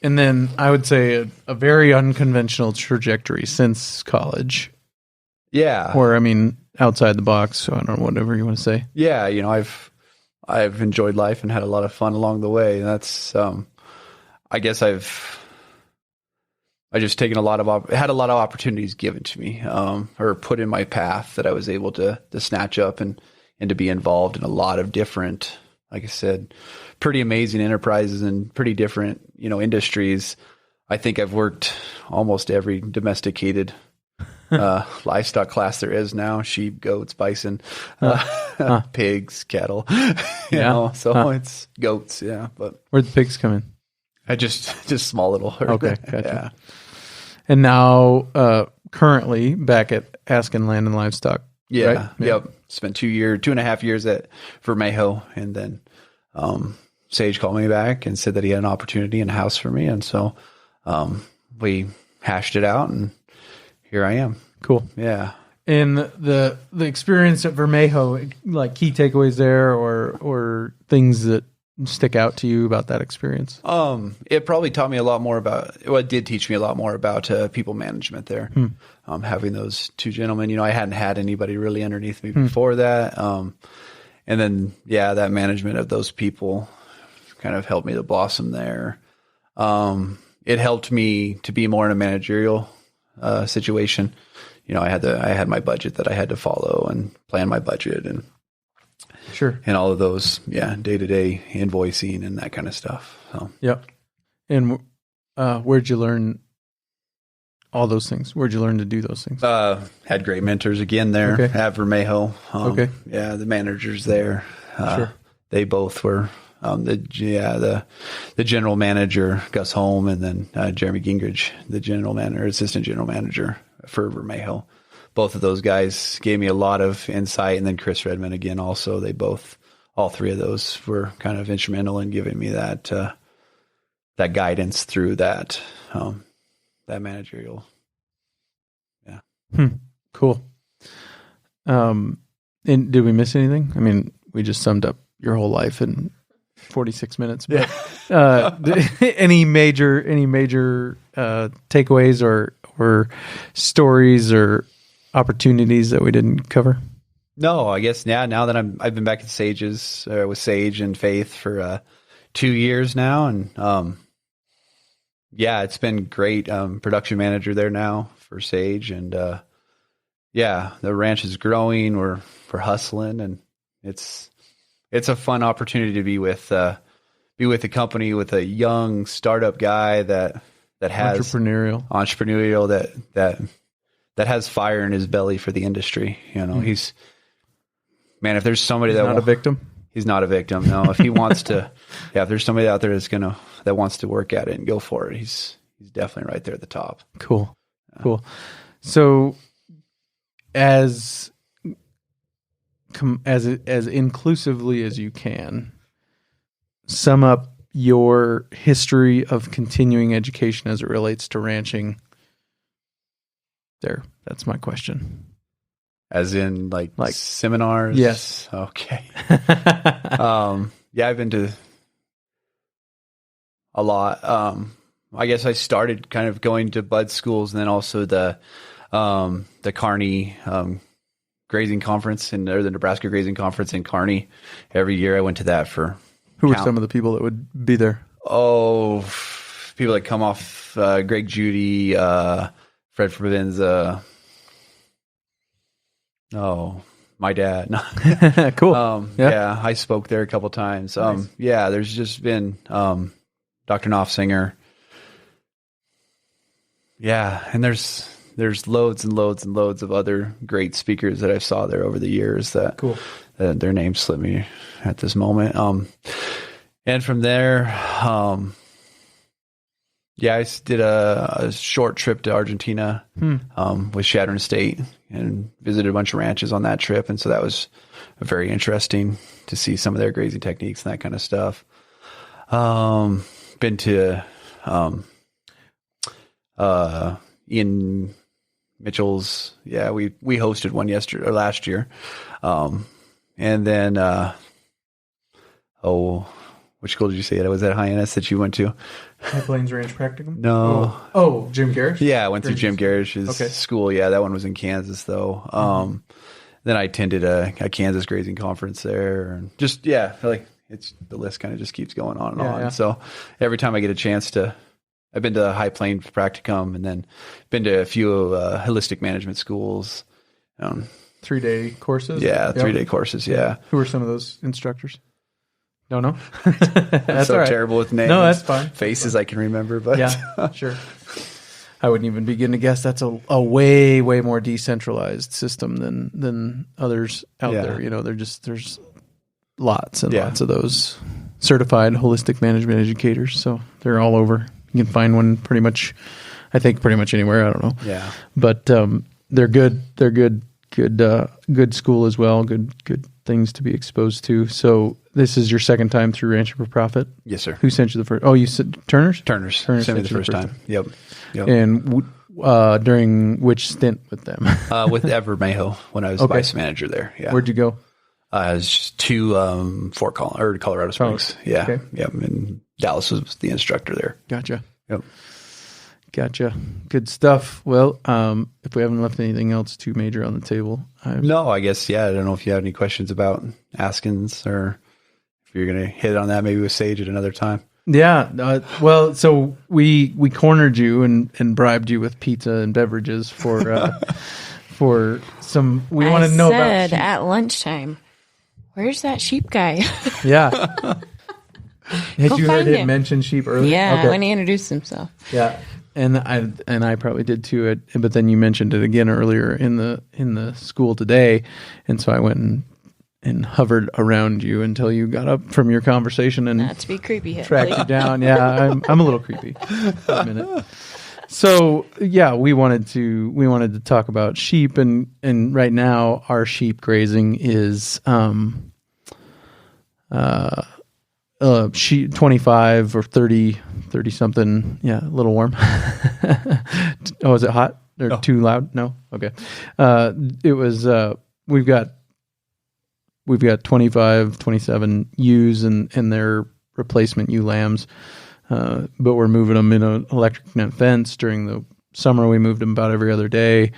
And then I would say a very unconventional trajectory since college. Yeah. Or, I mean, outside the box. So I don't know, whatever you want to say. Yeah. I've enjoyed life and had a lot of fun along the way. And that's, I guess I just taken had a lot of opportunities given to me, or put in my path that I was able to snatch up and to be involved in a lot of different, like I said, pretty amazing enterprises and pretty different, industries. I think I've worked almost every domesticated livestock class there is now: sheep, goats, bison, pigs, cattle. You know, so it's goats. Yeah, but Where'd the pigs come in? I just small little herd. Okay, gotcha. Yeah. And now, currently back at Askin Land and Livestock. Yeah. Right? Yep. Spent 2.5 years at Vermejo, and then Sage called me back and said that he had an opportunity in a house for me, and so we hashed it out, and here I am. Cool. Yeah. And the experience at Vermejo, like key takeaways there, or things that stick out to you about that experience? It probably taught me a lot more about. Well, it did teach me a lot more about people management there. Having those two gentlemen, you know, I hadn't had anybody really underneath me before that. And then, that management of those people kind of helped me to blossom there. It helped me to be more in a managerial situation. You know, I had my budget that I had to follow and plan my budget and all of those, day-to-day invoicing and that kind of stuff. So. Yep. And where'd you learn all those things? Where'd you learn to do those things? Had great mentors again there at Vermejo. The managers there. They both were the general manager, Gus Holm, and then Jeremy Gingrich, the assistant general manager for Vermejo. Both of those guys gave me a lot of insight, and then Chris Redmond again. Also, all three of those were kind of instrumental in giving me that guidance through that managerial. Yeah. Cool. And did we miss anything? I mean, we just summed up your whole life in 46 minutes. But, any major takeaways or stories or opportunities that we didn't cover? No, I guess now that I've been back at Sage's with Sage and Faith for 2 years now, and it's been great. Production manager there now for Sage, and the ranch is growing. We're hustling, and it's a fun opportunity to be with a company with a young startup guy that has entrepreneurial that has fire in his belly for the industry. You know, if there's somebody he's not a victim. He's not a victim. No, if he wants to, if there's somebody out there that wants to work at it and go for it, he's definitely right there at the top. Cool. So as inclusively as you can, sum up your history of continuing education as it relates to ranching. There, that's my question. As in like seminars? Yes. Okay. I've been to a lot. I guess I started kind of going to bud schools, and then also the Kearney grazing conference or the Nebraska grazing conference in Kearney. Every year I went to that for. Who were some of the people that would be there? Oh, people that come off Greg Judy, Fred Provenza. Oh, my dad. Cool. I spoke there a couple times. Nice. There's just been Dr. Knopfsinger. Yeah, and there's loads and loads and loads of other great speakers that I saw there over the years that their names slip me at this moment. And from there, I did a short trip to Argentina with Shattern State and visited a bunch of ranches on that trip. And so that was very interesting to see some of their grazing techniques and that kind of stuff. Been to Ian Mitchell's. Yeah, we hosted one last year. And then, which school did you say that was at Hyannis that you went to? High Plains Ranch Practicum? No. Oh, Jim Garish? Yeah, I went through Jim Garish's school. Yeah, that one was in Kansas though. Then I attended a Kansas grazing conference there, and just I feel like the list kind of just keeps going on and on. Yeah. So every time I get a chance I've been to High Plains Practicum, and then been to a few holistic management schools. 3-day courses? Yeah, 3-day courses, yeah. Who are some of those instructors? Don't know. That's so terrible with names. No, that's fine. Faces I can remember, but yeah, sure. I wouldn't even begin to guess that's a way more decentralized system than others out there. You know, there's lots and lots of those certified holistic management educators. So they're all over. You can find one pretty much anywhere. I don't know. Yeah. But they're good. They're good school as well. Good things to be exposed to. So this is your second time through Rancher for Profit? Yes, sir. Who sent you the first? Oh, you said Turner's? Turner's sent me the first time. Yep. And during which stint with them? With Evermayo when I was vice manager there. Yeah. Where'd you go? It was just to Colorado Springs. Yeah. Okay. Yep. And Dallas was the instructor there. Gotcha. Yep. Gotcha. Good stuff. Well, if we haven't left anything else too major on the table. No, I guess, I don't know if you have any questions about Askins or if you're going to hit on that maybe with Sage at another time. Yeah. Well, so we cornered you and bribed you with pizza and beverages for for some. We wanted to know about sheep. At lunchtime, where's that sheep guy? Yeah. Had you heard him him. mention sheep earlier? Yeah, when he introduced himself. Yeah. And I probably did too. But then you mentioned it again earlier in the school today, and so I went and hovered around you until you got up from your conversation and not to be creepy, tracked you down. Yeah, I'm a little creepy. For a minute. So yeah, we wanted to talk about sheep, and right now our sheep grazing is sheep 25 or 30 something. Yeah, a little warm. Oh, is it hot or too loud? No. Okay. It was. We've got 25, 27 ewes and their replacement ewe lambs, but we're moving them in an electric net fence. During the summer, we moved them about every other day,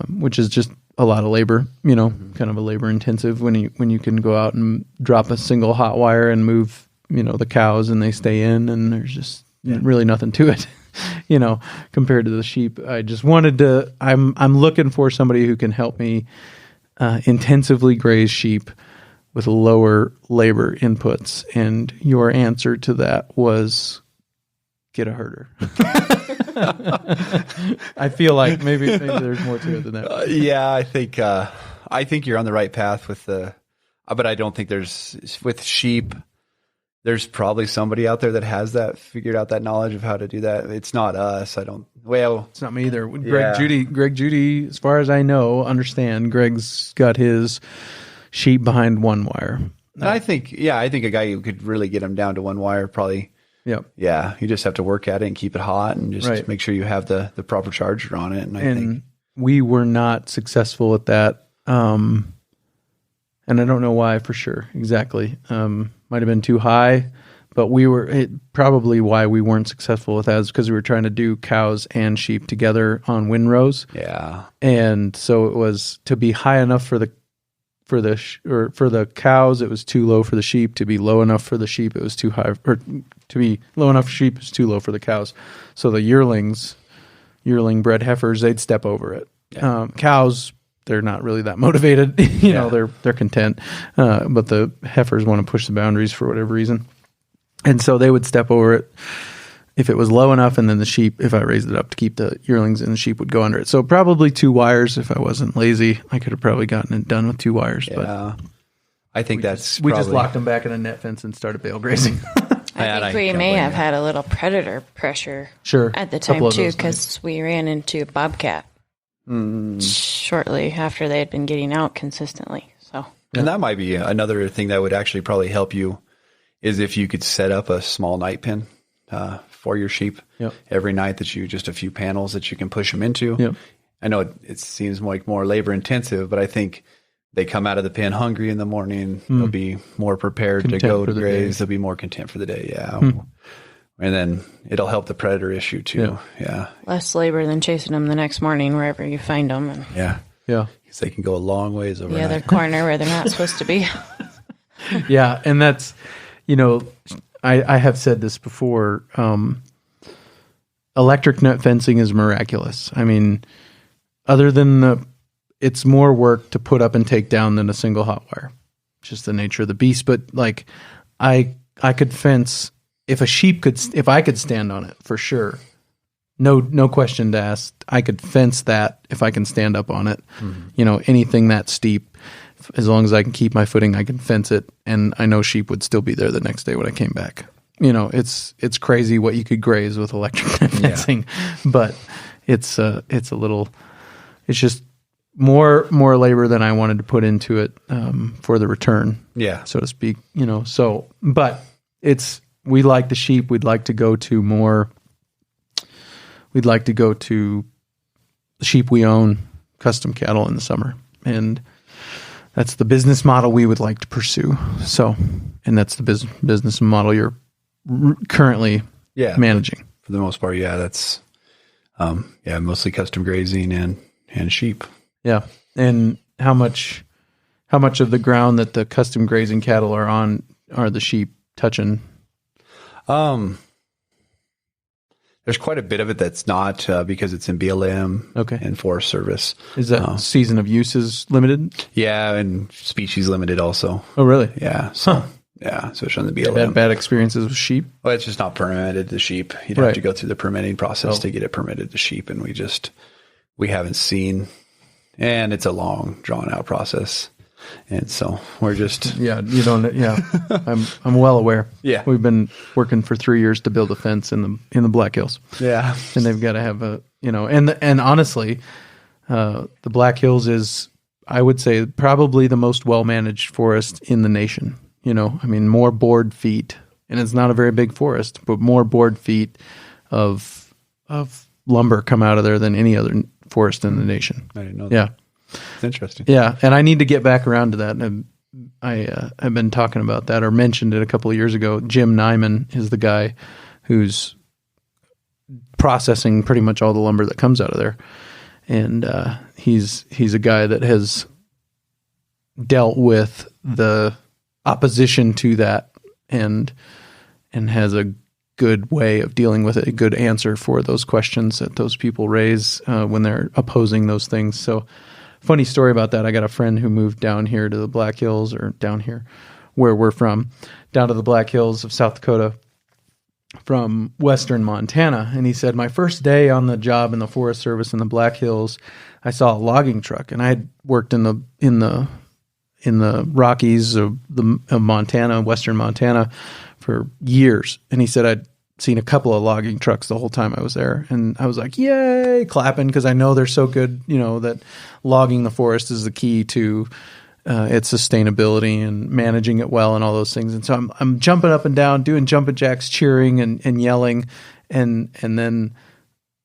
which is just a lot of labor. You know, kind of a labor intensive when you can go out and drop a single hot wire and move, the cows and they stay in, and there's just really nothing to it. Compared to the sheep. I just wanted to. I'm looking for somebody who can help me intensively graze sheep with lower labor inputs, and your answer to that was get a herder. I feel like maybe there's more to it than that. Yeah, I think you're on the right path with but I don't think with sheep. There's probably somebody out there that has figured out that knowledge of how to do that. It's not us. It's not me either. Greg Judy, as far as I know, Greg's got his sheep behind one wire. I think a guy who could really get him down to one wire probably. Yep. Yeah. You just have to work at it and keep it hot and just make sure you have the proper charger on it. And I think we were not successful at that. And I don't know why for sure. Exactly. Might have been too high, but probably why we weren't successful with that is because we were trying to do cows and sheep together on windrows. Yeah. And so it was to be high enough for the cows, it was too low for the sheep. To be low enough for the sheep, it was too high, or to be low enough for sheep, it's too low for the cows. So the yearling bred heifers, they'd step over it. Yeah. Cows, they're not really that motivated. They're content. But the heifers want to push the boundaries for whatever reason. And so they would step over it if it was low enough, and then the sheep, if I raised it up to keep the yearlings, and the sheep would go under it. So probably 2 wires. If I wasn't lazy, I could have probably gotten it done with 2 wires. Yeah. But I think we just locked them back in a net fence and started bale grazing. I think we may have had a little predator pressure at the time too, because we ran into a bobcat shortly after they had been getting out consistently. So, and that might be another thing that would actually probably help you is if you could set up a small night pen for your sheep every night, just a few panels that you can push them into. Yep. I know it seems like more labor intensive, but I think they come out of the pen hungry in the morning. They'll be more prepared to go to graze. They'll be more content for the day. Yeah. And then it'll help the predator issue too. Yeah. Less labor than chasing them the next morning wherever you find them. And yeah. Because they can go a long ways overnight. The other corner where they're not supposed to be. Yeah. And that's, I have said this before. Electric net fencing is miraculous. I mean, other than it's more work to put up and take down than a single hot wire. Just the nature of the beast. But like, I could fence if I could stand on it for sure. no question to ask. I could fence that if I can stand up on it. Anything that steep, as long as I can keep my footing, I can fence it. And I know sheep would still be there the next day when I came back. It's crazy what you could graze with electric fencing, but it's just more labor than I wanted to put into it for the return, so to speak. But we like the sheep. We'd like to go to more. We'd like to go to the sheep we own, custom cattle in the summer, and that's the business model we would like to pursue. So, and that's the business model you're currently managing for the most part. Yeah, that's mostly custom grazing and sheep. Yeah, and how much of the ground that the custom grazing cattle are on are the sheep touching? There's quite a bit of it that's not because it's in BLM and Forest Service. Is that season of use is limited? Yeah, and species limited also. Oh, really? Yeah. So especially on the BLM. Bad experiences with sheep? Well, it's just not permitted to sheep. You'd have to go through the permitting process to get it permitted to sheep, and we haven't seen, and it's a long, drawn out process. And so we're just I'm well aware. Yeah, we've been working for 3 years to build a fence in the Black Hills. Yeah, and they've got to have and honestly, the Black Hills is, I would say, probably the most well managed forest in the nation. More board feet, and it's not a very big forest, but more board feet of lumber come out of there than any other forest in the nation. I didn't know that. Yeah. It's interesting. Yeah, and I need to get back around to that. And I've been talking about that, or mentioned it a couple of years ago. Jim Nyman is the guy who's processing pretty much all the lumber that comes out of there, and he's a guy that has dealt with the opposition to that and has a good way of dealing with it, a good answer for those questions that those people raise when they're opposing those things. So. Funny story about that. I got a friend who moved down here to the Black Hills, or down here where we're from, down to the Black Hills of South Dakota from western Montana. And he said, my first day on the job in the Forest Service in the Black Hills, I saw a logging truck, and I had worked in the Rockies of Montana, western Montana, for years. And he said, I'd seen a couple of logging trucks the whole time I was there. And I was like, yay, clapping, because I know they're so good, that logging the forest is the key to its sustainability and managing it well and all those things. And so I'm jumping up and down, doing jumping jacks, cheering and yelling. And then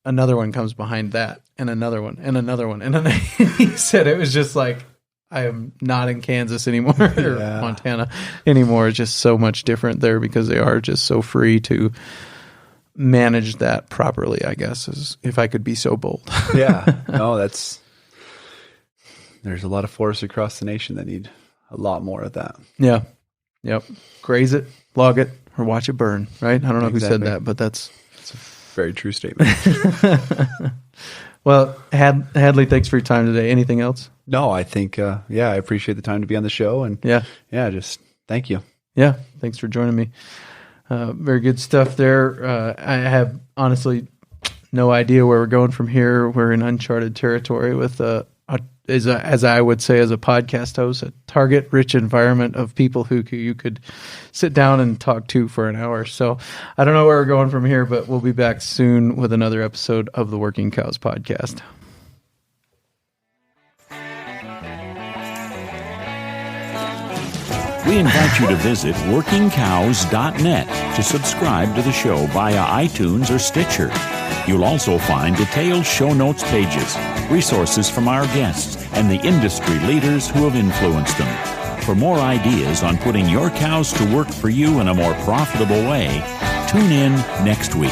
another one comes behind that, and another one, and another one. And then he said it was just like, I am not in Kansas anymore or Montana anymore. It's just so much different there because they are just so free to manage that properly, I guess, as if I could be so bold. Yeah. No, there's a lot of forests across the nation that need a lot more of that. Yeah. Yep. Graze it, log it, or watch it burn, right? I don't know who said that, but it's a very true statement. Well, Hadley, thanks for your time today. Anything else? No, I think, I appreciate the time to be on the show, and just thank you. Yeah. Thanks for joining me. Very good stuff there. I have honestly no idea where we're going from here. We're in uncharted territory with, as I would say, as a podcast host, a target-rich environment of people who you could sit down and talk to for an hour. So I don't know where we're going from here, but we'll be back soon with another episode of the Working Cows Podcast. We invite you to visit workingcows.net to subscribe to the show via iTunes or Stitcher. You'll also find detailed show notes pages, resources from our guests, and the industry leaders who have influenced them. For more ideas on putting your cows to work for you in a more profitable way, tune in next week.